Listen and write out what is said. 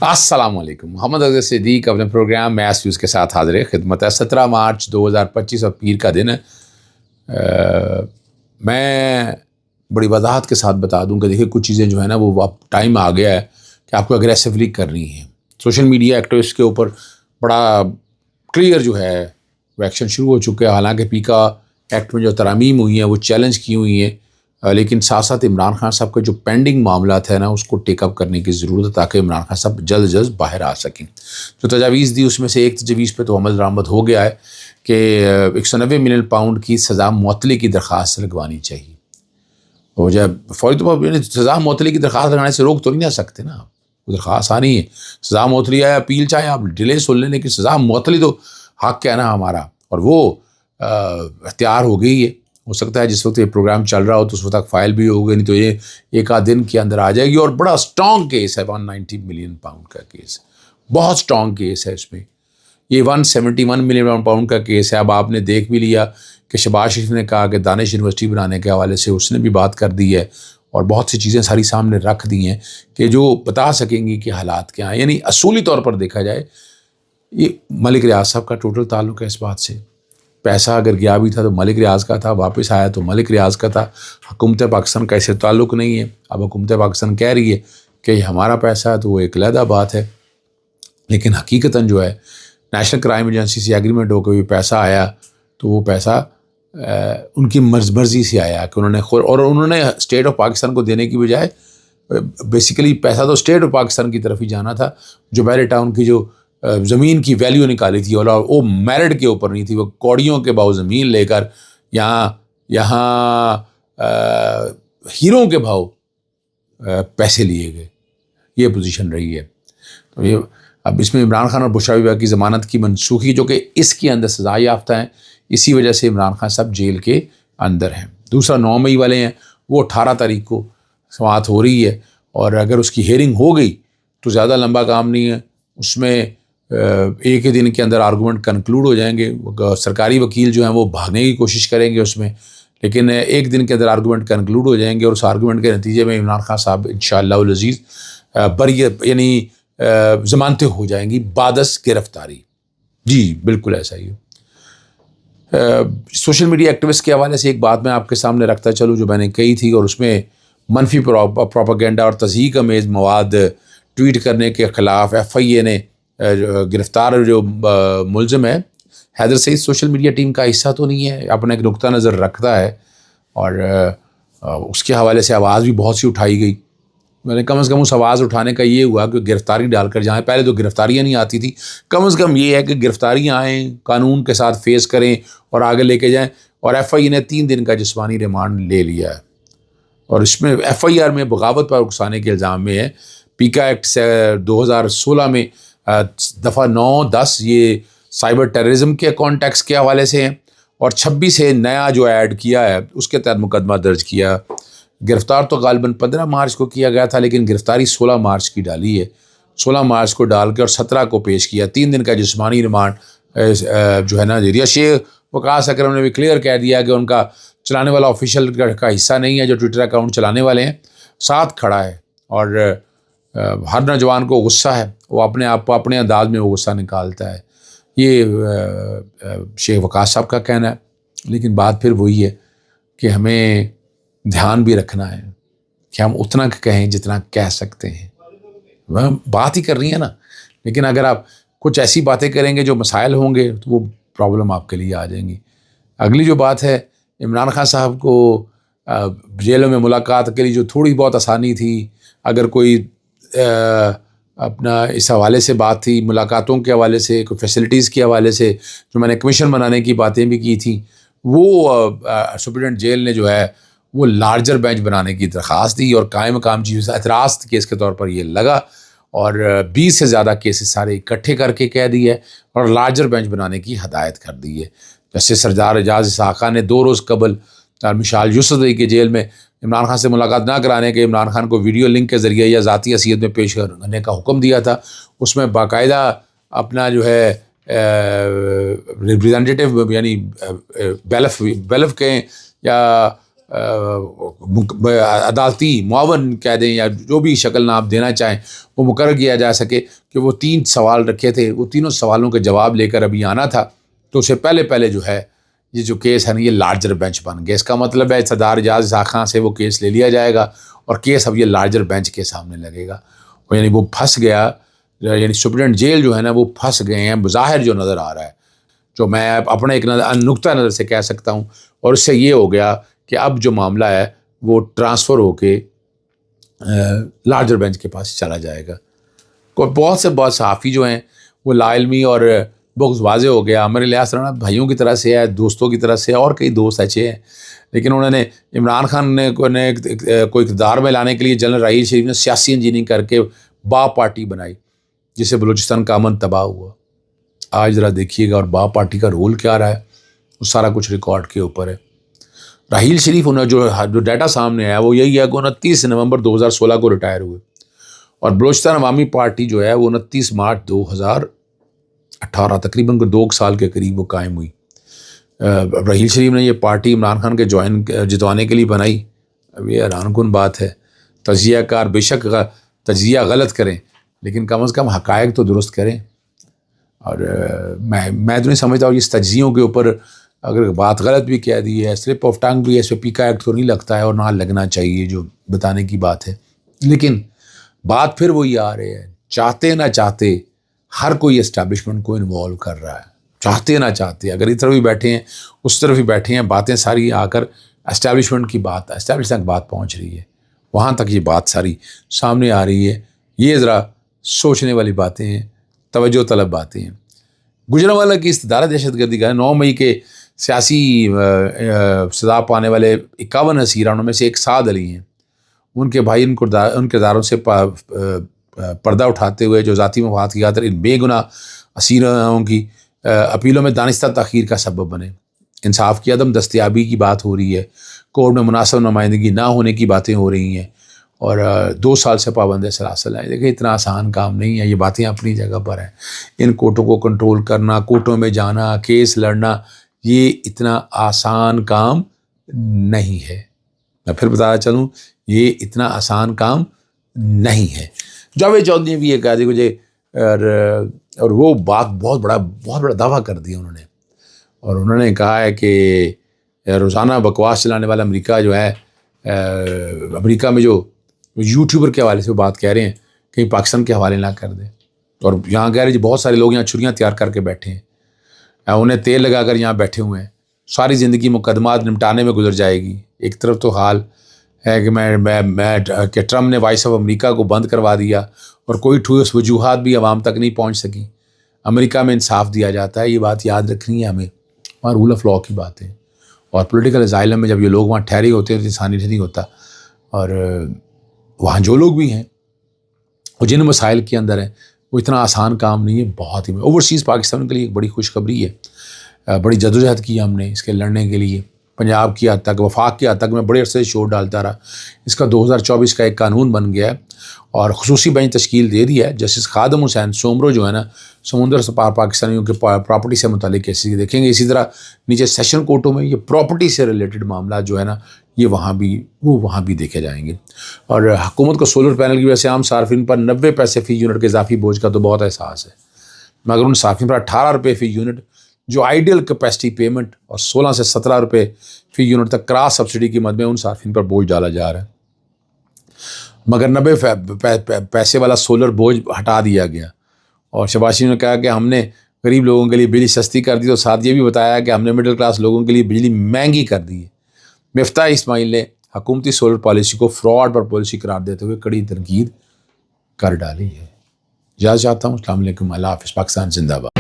السلام علیکم. محمد اظہر صدیق اپنے پروگرام میث ویوز کے ساتھ حاضر خدمت ہے. 17 مارچ 2025 اور پیر کا دن ہے. میں بڑی وضاحت کے ساتھ بتا دوں کہ دیکھیے کچھ چیزیں جو ہے نا وہ اب ٹائم آ گیا ہے کہ آپ کو اگریسولی کرنی ہے. سوشل میڈیا ایکٹیوسٹ کے اوپر بڑا کلیئر جو ہے وہ ایکشن شروع ہو چکا ہے. حالانکہ پیکا ایکٹ میں جو ترامیم ہوئی ہیں وہ چیلنج کی ہوئی ہیں، لیکن ساتھ ساتھ عمران خان صاحب کے جو پینڈنگ معاملات ہیں نا اس کو ٹیک اپ کرنے کی ضرورت ہے تاکہ عمران خان صاحب جلد جلد باہر آ سکیں. جو تجاویز دی اس میں سے ایک تجویز پہ تو عمل درآمد ہو گیا ہے کہ 190 ملین پاؤنڈ کی سزا معطلی کی درخواست لگوانی چاہیے. اور جب فوری طور پر سزا معطلی کی درخواست لگانے سے روک تو نہیں آ سکتے نا. درخواست آنی ہے، سزا معطلی ہے، اپیل چاہے آپ ڈیلے سن لیں، لیکن سزا معطلی تو حق ہے نا ہمارا، اور وہ اختیار ہو گئی ہے. ہو سکتا ہے جس وقت یہ پروگرام چل رہا ہو تو اس وقت تک فائل بھی ہو گئی، نہیں تو یہ ایک آدھ دن کے اندر آ جائے گی. اور بڑا اسٹرانگ کیس ہے، 190 ملین پاؤنڈ کا کیس، بہت اسٹرانگ کیس ہے. اس میں یہ 171 ملین پاؤنڈ کا کیس ہے. اب آپ نے دیکھ بھی لیا کہ شہباز شریف نے کہا کہ دانش یونیورسٹی بنانے کے حوالے سے اس نے بھی بات کر دی ہے، اور بہت سی چیزیں ساری سامنے رکھ دی ہیں کہ جو بتا سکیں گی کہ حالات کیا ہیں. یعنی اصولی طور پر دیکھا جائے یہ ملک ریاض صاحب کا ٹوٹل تعلق ہے اس بات سے. پیسہ اگر گیا بھی تھا تو ملک ریاض کا تھا، واپس آیا تو ملک ریاض کا تھا. حکومت پاکستان کا ایسے تعلق نہیں ہے. اب حکومت پاکستان کہہ رہی ہے کہ یہ ہمارا پیسہ ہے تو وہ ایک علیحدہ بات ہے، لیکن حقیقتاً جو ہے نیشنل کرائم ایجنسی سے ایگریمنٹ ہو کے پیسہ آیا تو وہ پیسہ ان کی مرضی سے آیا کہ انہوں نے اسٹیٹ آف پاکستان کو دینے کی بجائے بیسیکلی پیسہ تو اسٹیٹ آف پاکستان کی طرف ہی جانا تھا. جو بیری ٹاؤن کی جو زمین کی ویلیو نکالی تھی اور وہ میرٹ کے اوپر نہیں تھی، وہ کوڑیوں کے بھاؤ زمین لے کر یہاں ہیروں کے بھاؤ پیسے لیے گئے. یہ پوزیشن رہی ہے. تو یہ اب اس میں عمران خان اور بشرا بیوہ کی ضمانت کی منسوخی جو کہ اس کے اندر سزا یافتہ ہیں، اسی وجہ سے عمران خان صاحب جیل کے اندر ہیں. دوسرا 9 مئی والے ہیں، وہ 18 تاریخ کو سماعت ہو رہی ہے، اور اگر اس کی ہیئرنگ ہو گئی تو زیادہ لمبا کام نہیں ہے. اس میں ایک ہی دن کے اندر آرگومنٹ کنکلوڈ ہو جائیں گے. سرکاری وکیل جو ہیں وہ بھاگنے کی کوشش کریں گے اس میں، لیکن ایک دن کے اندر آرگومنٹ کنکلوڈ ہو جائیں گے، اور اس آرگومنٹ کے نتیجے میں عمران خان صاحب انشاءاللہ العزیز بریت یعنی ضمانتیں ہو جائیں گی بعدس گرفتاری. جی بالکل ایسا ہی ہے. سوشل میڈیا ایکٹیوسٹ کے حوالے سے ایک بات میں آپ کے سامنے رکھتا چلوں جو میں نے کہی تھی، اور اس میں منفی پروپیگنڈا اور تضحیک امیز مواد ٹویٹ کرنے کے خلاف FIA نے گرفتار جو ملزم ہے حیدر سعید سوشل میڈیا ٹیم کا حصہ تو نہیں ہے، اپنا ایک نقطہ نظر رکھتا ہے، اور اس کے حوالے سے آواز بھی بہت سی اٹھائی گئی. میں نے کم از کم اس آواز اٹھانے کا یہ ہوا کہ گرفتاری ڈال کر جائیں. پہلے تو گرفتاریاں نہیں آتی تھی، کم از کم یہ ہے کہ گرفتاریاں آئیں، قانون کے ساتھ فیس کریں اور آگے لے کے جائیں. اور FIA نے 3 دن کا جسمانی ریمانڈ لے لیا ہے، اور اس میں FIR میں بغاوت پر اکسانے کے الزام میں ہے. پیکا ایکٹ سے 2016 میں دفعہ 9, 10 یہ سائبر ٹیررزم کے کانٹیکس کے حوالے سے ہیں، اور 26 سے نیا جو ایڈ کیا ہے اس کے تحت مقدمہ درج کیا. گرفتار تو غالباً 15 مارچ کو کیا گیا تھا، لیکن گرفتاری 16 مارچ کی ڈالی ہے. 16 مارچ کو ڈال کے اور 17 کو پیش کیا. 3 دن کا جسمانی ریمانڈ جو ہے نا دیا. شیخ وقاص اکرم نے بھی کلیئر کہہ دیا کہ ان کا چلانے والا آفیشیل کا حصہ نہیں ہے، جو ٹویٹر اکاؤنٹ چلانے والے ہیں ساتھ کھڑا ہے. اور ہر نوجوان کو غصہ ہے، وہ اپنے آپ کو اپنے انداز میں وہ غصہ نکالتا ہے. یہ شیخ وقاص صاحب کا کہنا ہے، لیکن بات پھر وہی ہے کہ ہمیں دھیان بھی رکھنا ہے کہ ہم اتنا کہیں جتنا کہہ سکتے ہیں. بات ہی کر رہی ہیں نا، لیکن اگر آپ کچھ ایسی باتیں کریں گے جو مسائل ہوں گے تو وہ پرابلم آپ کے لیے آ جائیں گی. اگلی جو بات ہے، عمران خان صاحب کو جیلوں میں ملاقات کے لیے جو تھوڑی بہت آسانی تھی، اگر کوئی اپنا اس حوالے سے بات تھی، ملاقاتوں کے حوالے سے، کوئی فیسلٹیز کے حوالے سے جو میں نے کمیشن بنانے کی باتیں بھی کی تھیں، وہ سپرنٹینڈنٹ جیل نے جو ہے وہ لارجر بینچ بنانے کی درخواست دی، اور قائم مقام چیز اعتراض کیس کے طور پر یہ لگا، اور 20 سے زیادہ کیسز سارے اکٹھے کر کے کہہ دی ہے اور لارجر بینچ بنانے کی ہدایت کر دی ہے. جیسے سردار اعجاز اسحاق خان نے 2 روز قبل مشال یوسفزئی کے جیل میں عمران خان سے ملاقات نہ کرانے کے عمران خان کو ویڈیو لنک کے ذریعے یا ذاتی حیثیت میں پیش کرنے کا حکم دیا تھا. اس میں باقاعدہ اپنا جو ہے ریپریزنٹیٹیو یعنی بیلف کہیں یا عدالتی معاون کہہ دیں یا جو بھی شکل آپ دینا چاہیں وہ مقرر کیا جا سکے کہ وہ 3 سوال رکھے تھے، وہ تینوں سوالوں کے جواب لے کر ابھی آنا تھا، تو اسے پہلے جو ہے یہ جو کیس ہے نا یہ لارجر بینچ بن گیا۔ اس کا مطلب ہے صدر اعجاز اسحاق خان سے وہ کیس لے لیا جائے گا اور کیس اب یہ لارجر بینچ کے سامنے لگے گا، یعنی وہ پھنس گیا، یعنی سپرنٹینڈنٹ جیل جو ہے نا وہ پھنس گئے ہیں بظاہر جو نظر آ رہا ہے، جو میں اپنے ایک نقطہ نظر سے کہہ سکتا ہوں، اور اس سے یہ ہو گیا کہ اب جو معاملہ ہے وہ ٹرانسفر ہو کے لارجر بینچ کے پاس چلا جائے گا۔ بہت صحافی جو ہیں وہ لا علمی اور بغض واضح ہو گیا، ہمارے لحاظ سے بھائیوں کی طرح سے ہے، دوستوں کی طرح سے، اور کئی دوست اچھے ہیں، لیکن انہوں نے عمران خان نے کو اقتدار میں لانے کے لیے جنرل راحیل شریف نے سیاسی انجینئرنگ کر کے با پارٹی بنائی جس سے بلوچستان کا امن تباہ ہوا۔ آج ذرا دیکھیے گا اور با پارٹی کا رول کیا رہا ہے، وہ سارا کچھ ریکارڈ کے اوپر ہے۔ راحیل شریف انہیں جو ڈیٹا سامنے آیا وہ یہی ہے کہ 29 نومبر 2016 کو ریٹائر ہوئے، اور بلوچستان عوامی پارٹی جو ہے وہ 29 مارچ 2018 تقریباً 2 سال کے قریب وہ قائم ہوئی۔ راحیل شریف نے یہ پارٹی عمران خان کے جتوانے کے لیے بنائی۔ اب یہ حیران کن بات ہے، تجزیہ کار بے شک تجزیہ غلط کریں لیکن کم از کم حقائق تو درست کریں، اور میں تو نہیں سمجھتا ہوں اس تجزیوں کے اوپر اگر بات غلط بھی کہہ دی ہے، سلپ آف ٹنگ بھی ہے، اس پہ پیکا ایکٹ تو نہیں لگتا ہے اور نہ لگنا چاہیے جو بتانے کی بات ہے، لیکن بات پھر وہی آ رہی ہے، چاہتے نہ چاہتے ہر کوئی اسٹیبلشمنٹ کو انوالو کر رہا ہے، چاہتے نہ چاہتے، اگر اس طرف بھی بیٹھے ہیں اس طرف بھی بیٹھے ہیں، باتیں ساری آ کر اسٹیبلشمنٹ کی بات اسٹیبلشمنٹ تک بات پہنچ رہی ہے، وہاں تک یہ بات ساری سامنے آ رہی ہے۔ یہ ذرا سوچنے والی باتیں ہیں، توجہ طلب باتیں ہیں۔ گجرانوالہ کی استدارہ دہشت گردی کا 9 مئی کے سیاسی سزا پانے والے 51 اسیرانوں میں سے ایک سعد علی ہیں، ان کے بھائی ان کرداروں سے پردہ اٹھاتے ہوئے جو ذاتی مفاد کی خاطر ان بے گناہ اسیروں کی اپیلوں میں دانستہ تاخیر کا سبب بنے، انصاف کی عدم دستیابی کی بات ہو رہی ہے، کورٹ میں مناسب نمائندگی نہ ہونے کی باتیں ہو رہی ہیں، اور 2 سال سے پابند سلاسل ہیں۔ دیکھیں اتنا آسان کام نہیں ہے، یہ باتیں اپنی جگہ پر ہیں، ان کورٹوں کو کنٹرول کرنا، کورٹوں میں جانا، کیس لڑنا، یہ اتنا آسان کام نہیں ہے۔ میں پھر بتانا چلوں، یہ اتنا آسان کام نہیں ہے۔ جاوید چودھری نے بھی یہ کہا مجھے، اور وہ بات بہت بڑا دعویٰ کر دیا انہوں نے، اور انہوں نے کہا ہے کہ روزانہ بکواس چلانے والا امریکہ جو ہے، امریکہ میں جو یوٹیوبر کے حوالے سے وہ بات کہہ رہے ہیں کہیں پاکستان کے حوالے نہ کر دیں، اور یہاں کہہ رہے ہیں بہت سارے لوگ یہاں چھریاں تیار کر کے بیٹھے ہیں، انہیں تیل لگا کر یہاں بیٹھے ہوئے ہیں، ساری زندگی مقدمات نمٹانے میں گزر جائے گی۔ ایک طرف تو حال ہے کہ ٹرمپ نے وائس آف امریکہ کو بند کروا دیا اور کوئی ٹھوس وجوہات بھی عوام تک نہیں پہنچ سکی، امریکہ میں انصاف دیا جاتا ہے، یہ بات یاد رکھنی ہے ہمیں، وہاں رول آف لاء کی بات ہے، اور پولیٹیکل اسائلم میں جب یہ لوگ وہاں ٹھہرے ہوتے ہیں تو انسانی نہیں ہوتا، اور وہاں جو لوگ بھی ہیں وہ جن مسائل کے اندر ہیں وہ اتنا آسان کام نہیں ہے، بہت ہی اوورسیز پاکستان کے لیے ایک بڑی خوشخبری ہے، بڑی جدوجہد کی ہم نے اس کے لڑنے کے لیے، پنجاب کی حد تک، وفاق کی حد تک میں بڑے عرصے سے شور ڈالتا رہا، اس کا 2024 کا ایک قانون بن گیا ہے اور خصوصی بینچ تشکیل دے دی ہے۔ جسٹس خادم حسین سومرو جو ہے نا، سمندر سے پار پاکستانیوں کے پراپرٹی سے متعلق کیسز دیکھیں گے، اسی طرح نیچے سیشن کورٹوں میں یہ پراپرٹی سے ریلیٹڈ معاملات جو ہے نا یہ وہاں بھی دیکھے جائیں گے، اور حکومت کو سولر پینل کی وجہ سے عام صارفین پر 90 پیسے فی یونٹ کے اضافی بوجھ کا تو بہت احساس ہے، مگر ان صارفین پر 18 روپے فی یونٹ جو آئیڈیل کیپیسٹی پیمنٹ اور 16 سے 17 روپے فی یونٹ تک کراس سبسڈی کی مد میں ان صارفین پر بوجھ ڈالا جا رہا ہے، مگر 90 پیسے والا سولر بوجھ ہٹا دیا گیا، اور شہباز شریف نے کہا کہ ہم نے غریب لوگوں کے لیے بجلی سستی کر دی، تو ساتھ یہ بھی بتایا کہ ہم نے مڈل کلاس لوگوں کے لیے بجلی مہنگی کر دی ہے۔ مفتاح اسماعیل نے حکومتی سولر پالیسی کو فراڈ پر پالیسی قرار دیتے ہوئے کڑی تنقید کر ڈالی ہے۔ اجازت چاہتا ہوں، السلام علیکم، اللہ حافظ، پاکستان زندہ باد۔